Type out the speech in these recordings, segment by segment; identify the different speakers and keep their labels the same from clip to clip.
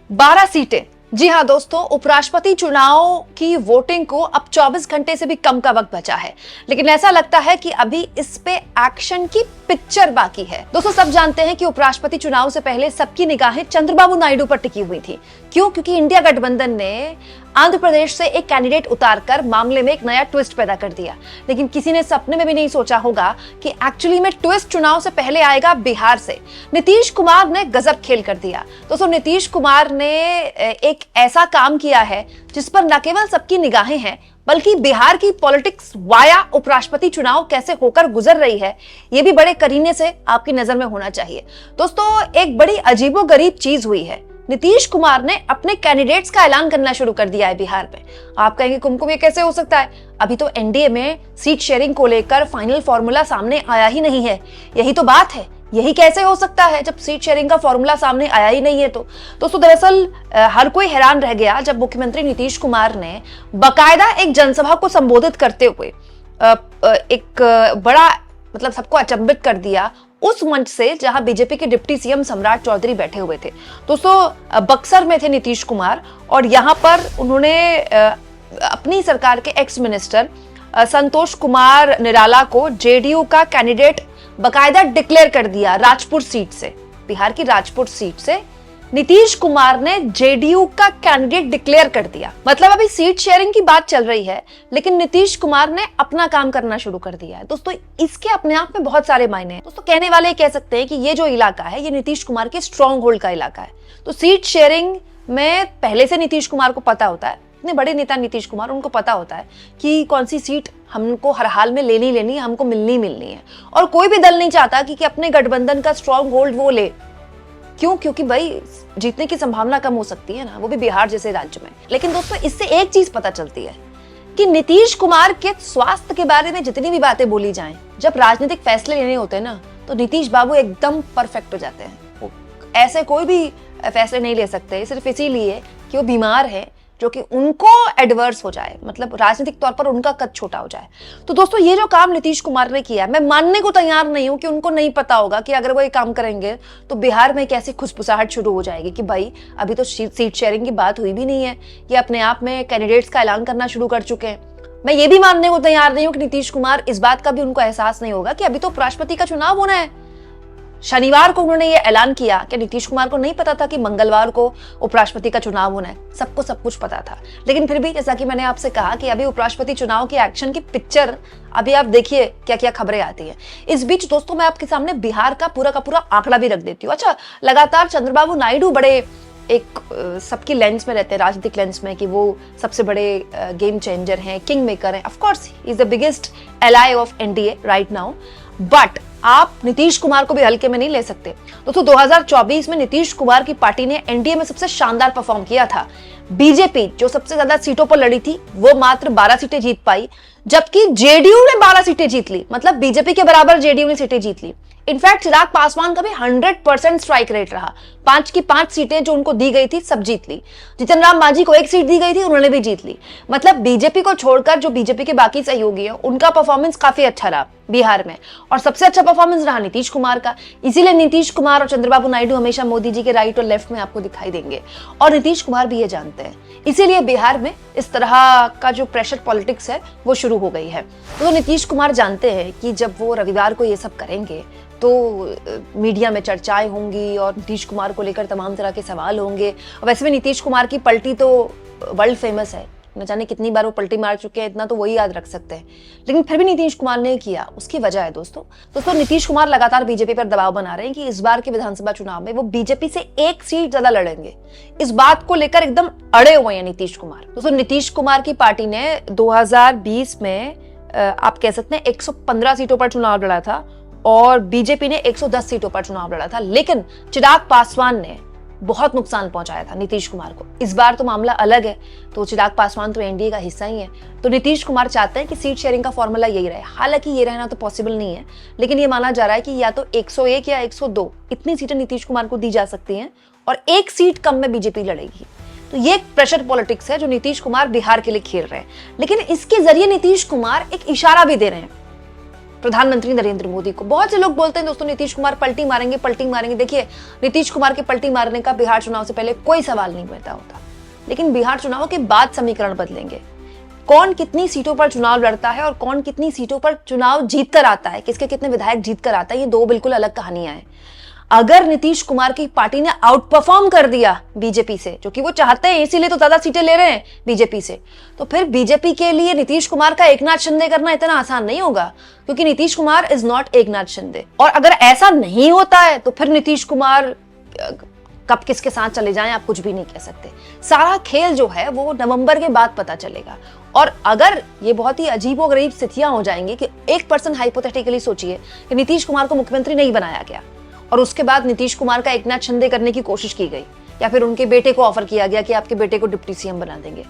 Speaker 1: 12 सीटें। जी हाँ दोस्तों, उपराष्ट्रपति चुनाव की वोटिंग को अब 24 घंटे से भी कम का वक्त बचा है, लेकिन ऐसा लगता है कि अभी इस पे एक्शन की पिक्चर बाकी है। दोस्तों, सब जानते हैं कि उपराष्ट्रपति चुनाव से पहले सबकी निगाहें चंद्रबाबू नायडू पर टिकी हुई थी। क्यों? क्योंकि इंडिया गठबंधन ने आंध्र प्रदेश से एक कैंडिडेट उतारकर मामले में एक नया ट्विस्ट पैदा कर दिया। लेकिन किसी ने सपने में भी नहीं सोचा होगा कि एक्चुअली में ट्विस्ट चुनाव से पहले आएगा बिहार से। नीतीश कुमार ने गजब खेल कर दिया। दोस्तों, नीतीश कुमार ने एक ऐसा काम किया है जिस पर न केवल सबकी निगाहें हैं, बल्कि बिहार की पॉलिटिक्स वाया उपराष्ट्रपति चुनाव कैसे होकर गुजर रही है, यह भी बड़े करीने से आपकी नजर में होना चाहिए। दोस्तों, एक बड़ी अजीबोगरीब चीज हुई है। नीतीश कुमार ने अपने कैंडिडेट्स का ऐलान करना शुरू कर दिया है बिहार में। आप कहेंगे कुमकुम ये कैसे हो सकता है? अभी तो एनडीए में सीट शेयरिंग को लेकर फाइनल फॉर्मूला सामने आया ही नहीं है। यही तो बात है, यही कैसे हो सकता है जब सीट शेयरिंग का फॉर्मूला सामने आया ही नहीं है। तो दोस्तों, दरअसल हर कोई हैरान रह गया जब मुख्यमंत्री नीतीश कुमार ने बाकायदा एक जनसभा को संबोधित करते हुए एक बड़ा सबको अचंभित कर दिया उस मंच से जहां बीजेपी के डिप्टी सीएम सम्राट चौधरी बैठे हुए थे। दोस्तों, बक्सर में थे नीतीश कुमार और यहां पर उन्होंने अपनी सरकार के एक्स मिनिस्टर संतोष कुमार निराला को जेडीयू का कैंडिडेट बकायदा डिक्लेयर कर दिया। राजपुर सीट से, बिहार की राजपुर सीट से नीतीश कुमार ने जेडीयू का कैंडिडेट डिक्लेयर कर दिया। मतलब अभी सीट शेयरिंग की बात चल रही है, लेकिन नीतीश कुमार ने अपना काम करना शुरू कर दिया है। दोस्तों, इसके अपने आप में बहुत सारे मायने हैं। दोस्तों, कहने वाले कह सकते हैं कि ये जो इलाका है ये नीतीश कुमार के स्ट्रॉन्ग होल्ड का इलाका है। तो सीट शेयरिंग में पहले से नीतीश कुमार को पता होता है, इतने बड़े नेता नीतीश कुमार, उनको पता होता है कि कौन सी सीट हमको हर हाल में लेनी है, हमको मिलनी है। और कोई भी दल नहीं चाहता कि अपने गठबंधन का स्ट्रॉन्ग होल्ड वो ले। क्यों? क्योंकि भाई जीतने की संभावना कम हो सकती है ना, वो भी बिहार जैसे राज्य में। लेकिन दोस्तों, इससे एक चीज पता चलती है कि नीतीश कुमार के स्वास्थ्य के बारे में जितनी भी बातें बोली जाएं, जब राजनीतिक फैसले लेने होते हैं ना, तो नीतीश बाबू एकदम परफेक्ट हो जाते हैं। वो ऐसे कोई भी फैसले नहीं ले सकते सिर्फ इसीलिए कि वो बीमार है, जो कि उनको एडवर्स हो जाए, मतलब राजनीतिक तौर पर उनका कद छोटा हो जाए। तो दोस्तों, ये जो काम नीतीश कुमार ने किया, मैं मानने को तैयार नहीं हूं कि उनको नहीं पता होगा कि अगर वो ये काम करेंगे तो बिहार में कैसी खुसफुसाहट शुरू हो जाएगी कि भाई अभी तो सीट शेयरिंग की बात हुई भी नहीं है, ये अपने आप में कैंडिडेट्स का ऐलान करना शुरू कर चुके हैं। मैं ये भी मानने को तैयार नहीं हूं कि नीतीश कुमार इस बात का भी उनको एहसास नहीं होगा कि अभी तो उपराष्ट्रपति का चुनाव होना है। शनिवार को उन्होंने ये ऐलान किया कि नीतीश कुमार को नहीं पता था कि मंगलवार को उपराष्ट्रपति का चुनाव होना है। सबको सब कुछ पता था, लेकिन फिर भी जैसा कि मैंने आपसे कहा कि अभी उपराष्ट्रपति चुनाव की एक्शन की पिक्चर अभी आप देखिए क्या क्या खबरें आती हैं। इस बीच दोस्तों, मैं आपके सामने बिहार का पूरा आंकड़ा भी रख देती हूँ। अच्छा, लगातार चंद्रबाबू नायडू बड़े एक सबकी लेंस में रहते हैं, राजनीतिक लेंस में, कि वो सबसे बड़े गेम चेंजर हैं, किंग मेकर हैं। Of course he is the biggest ally of NDA right now, but आप नीतीश कुमार को भी हल्के में नहीं ले सकते। दोस्तों, 2024 में नीतीश कुमार की पार्टी ने एनडीए में सबसे शानदार परफॉर्म किया था। बीजेपी जो सबसे ज्यादा सीटों पर लड़ी थी, वो मात्र 12 सीटें जीत पाई, जबकि जेडीयू ने 12 सीटें जीत ली। मतलब बीजेपी के बराबर जेडीयू ने सीटें जीत ली। इनफैक्ट चिराग पासवान का भी 100% स्ट्राइक रेट रहा। 5 की 5 सीटें जो उनको दी गई थी सब जीत ली। जीतन राम मांझी को 1 सीट दी गई थी, उन्होंने भी जीत ली। मतलब बीजेपी को छोड़कर जो बीजेपी के बाकी सहयोगी हैं, उनका परफॉर्मेंस काफी अच्छा रहा बिहार में, और सबसे अच्छा परफॉर्मेंस रहा नीतीश कुमार का। इसीलिए नीतीश कुमार और चंद्रबाबू नायडू हमेशा मोदी जी के राइट और लेफ्ट में आपको दिखाई देंगे, और नीतीश कुमार भी ये जानते हैं। इसीलिए बिहार में इस तरह का जो प्रेशर पॉलिटिक्स है वो शुरू हो गई है। तो नीतीश कुमार जानते हैं कि जब वो रविवार को ये सब करेंगे तो मीडिया में चर्चाएं होंगी और नीतीश कुमार को लेकर तमाम तरह के सवाल होंगे। और वैसे भी नीतीश कुमार की पलटी तो वर्ल्ड फेमस है, न जाने कितनी बार वो पलटी मार चुके हैं, इतना तो वही याद रख सकते हैं। लेकिन फिर भी नीतीश कुमार ने किया, उसकी वजह है दोस्तों नीतीश कुमार लगातार बीजेपी पर दबाव बना रहे हैं कि इस बार के विधानसभा चुनाव में वो बीजेपी से 1 सीट ज्यादा लड़ेंगे। इस बात को लेकर एकदम अड़े हुए हैं नीतीश कुमार। दोस्तों, नीतीश कुमार की पार्टी ने 2020 में आप कह सकते हैं 115 सीटों पर चुनाव लड़ा था, और बीजेपी ने 110 सीटों पर चुनाव लड़ा था। लेकिन चिराग पासवान ने बहुत नुकसान पहुंचाया था नीतीश कुमार को। इस बार तो मामला अलग है, तो चिराग पासवान तो एनडीए का हिस्सा ही है। तो नीतीश कुमार चाहते हैं कि सीट शेयरिंग का फॉर्मूला यही रहे। हालांकि ये रहना तो पॉसिबल नहीं है, लेकिन ये माना जा रहा है कि या तो 101 या 102 इतनी सीटें नीतीश कुमार को दी जा सकती हैं, और 1 सीट कम में बीजेपी लड़ेगी। तो ये एक प्रेशर पॉलिटिक्स है जो नीतीश कुमार बिहार के लिए खेल रहे हैं। लेकिन इसके जरिए नीतीश कुमार एक इशारा भी दे रहे हैं प्रधानमंत्री नरेंद्र मोदी को। बहुत से लोग बोलते हैं दोस्तों नीतीश कुमार पलटी मारेंगे। देखिए, नीतीश कुमार के पलटी मारने का बिहार चुनाव से पहले कोई सवाल नहीं पैदा होता, लेकिन बिहार चुनाव के बाद समीकरण बदलेंगे। कौन कितनी सीटों पर चुनाव लड़ता है और कौन कितनी सीटों पर चुनाव जीत कर आता है, किसके कितने विधायक जीत कर आता है, ये दो बिल्कुल अलग कहानियां हैं। अगर नीतीश कुमार की पार्टी ने आउट परफॉर्म कर दिया बीजेपी से, जो कि वो चाहते हैं, इसीलिए तो ज्यादा सीटें ले रहे हैं बीजेपी से, तो फिर बीजेपी के लिए नीतीश कुमार का एकनाथ शिंदे करना इतना आसान नहीं होगा, क्योंकि नीतीश कुमार इज नॉट एकनाथ शिंदे। और अगर ऐसा नहीं होता है तो फिर नीतीश कुमार कब किसके साथ चले जाएं आप कुछ भी नहीं कह सकते। सारा खेल जो है वो नवंबर के बाद पता चलेगा। और अगर ये बहुत ही अजीबोगरीब स्थितियां हो जाएंगी कि 1% हाइपोथेटिकली सोचिए कि नीतीश कुमार को मुख्यमंत्री नहीं बनाया गया और उसके बाद नीतीश कुमार का एकनाथ शिंदे करने की कोशिश की गई, या फिर उनके बेटे को ऑफर किया गया कि आपके बेटे को डिप्टी सीएम बना देंगे,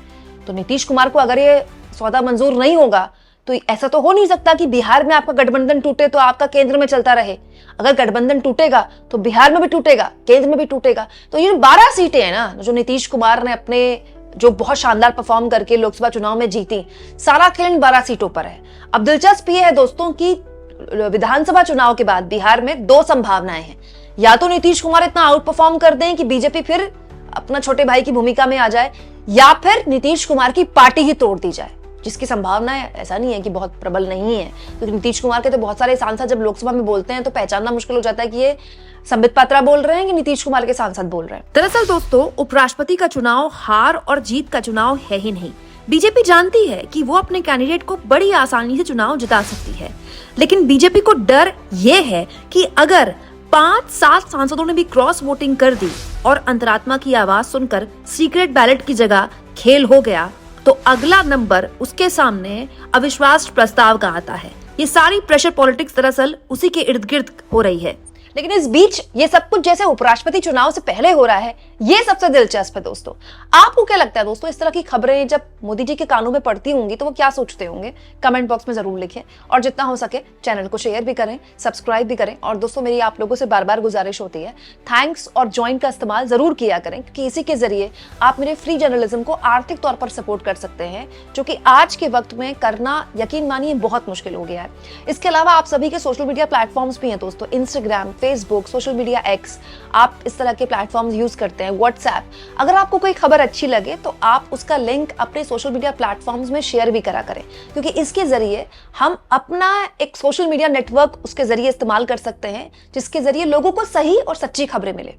Speaker 1: तो नीतीश कुमार को अगर ये सौदा मंजूर नहीं होगा तो ऐसा तो हो नहीं सकता कि बिहार में आपका गठबंधन टूटे तो आपका केंद्र में चलता रहे। अगर गठबंधन टूटेगा तो बिहार में भी टूटेगा, केंद्र में भी टूटेगा। तो ये 12 सीटें हैं ना जो नीतीश कुमार ने अपने जो बहुत शानदार परफॉर्म करके लोकसभा चुनाव में जीती, सारा खेल इन 12 सीटों पर है। अब दिलचस्प ये है दोस्तों कि विधानसभा चुनाव के बाद बिहार में दो संभावनाएं हैं। या तो नीतीश कुमार इतना आउट परफॉर्म कर दें कि बीजेपी फिर अपना छोटे भाई की भूमिका में आ जाए, या फिर नीतीश कुमार की पार्टी ही तोड़ दी जाए, जिसकी संभावना है ऐसा नहीं है कि बहुत प्रबल नहीं है, क्योंकि नीतीश कुमार के तो बहुत सारे सांसद जब लोकसभा में बोलते हैं तो पहचानना मुश्किल हो जाता है कि ये संबित पात्रा बोल रहे हैं कि नीतीश कुमार के सांसद बोल रहे हैं।
Speaker 2: दरअसल दोस्तों, उपराष्ट्रपति का चुनाव हार और जीत का चुनाव है ही नहीं। बीजेपी जानती है कि वो अपने कैंडिडेट को बड़ी आसानी से चुनाव जिता सकती है, लेकिन बीजेपी को डर ये है कि अगर 5-7 सांसदों ने भी क्रॉस वोटिंग कर दी और अंतरात्मा की आवाज सुनकर सीक्रेट बैलेट की जगह खेल हो गया, तो अगला नंबर उसके सामने अविश्वास प्रस्ताव का आता है। ये सारी प्रेशर पॉलिटिक्स दरअसल उसी के इर्द गिर्द हो रही है।
Speaker 1: लेकिन इस बीच ये सब कुछ जैसे उपराष्ट्रपति चुनाव से पहले हो रहा है, ये सबसे दिलचस्प है दोस्तों। आपको क्या लगता है दोस्तों, इस तरह की खबरें जब मोदी जी के कानों में पड़ती होंगी तो वो क्या सोचते होंगे? कमेंट बॉक्स में जरूर लिखें, और जितना हो सके चैनल को शेयर भी करें, सब्सक्राइब भी करें। और दोस्तों, मेरी आप लोगों से बार बार गुजारिश होती है, थैंक्स और ज्वाइन का इस्तेमाल जरूर किया करें, क्योंकि इसी के जरिए आप मेरे फ्री जर्नलिज्म को आर्थिक तौर पर सपोर्ट कर सकते हैं, जो कि आज के वक्त में करना यकीन मानिए बहुत मुश्किल हो गया है। इसके अलावा आप सभी के सोशल मीडिया प्लेटफॉर्म्स भी हैं दोस्तों, Instagram, Facebook, social media x, आप इस तरह के प्लेटफॉर्म्स यूज करते हैं, व्हाट्सएप। अगर आपको कोई खबर अच्छी लगे तो आप उसका लिंक अपने सोशल मीडिया प्लेटफॉर्म्स में शेयर भी करा करें, क्योंकि इसके जरिए हम अपना एक सोशल मीडिया नेटवर्क उसके जरिए इस्तेमाल कर सकते हैं, जिसके जरिए लोगों को सही और सच्ची खबरें मिले।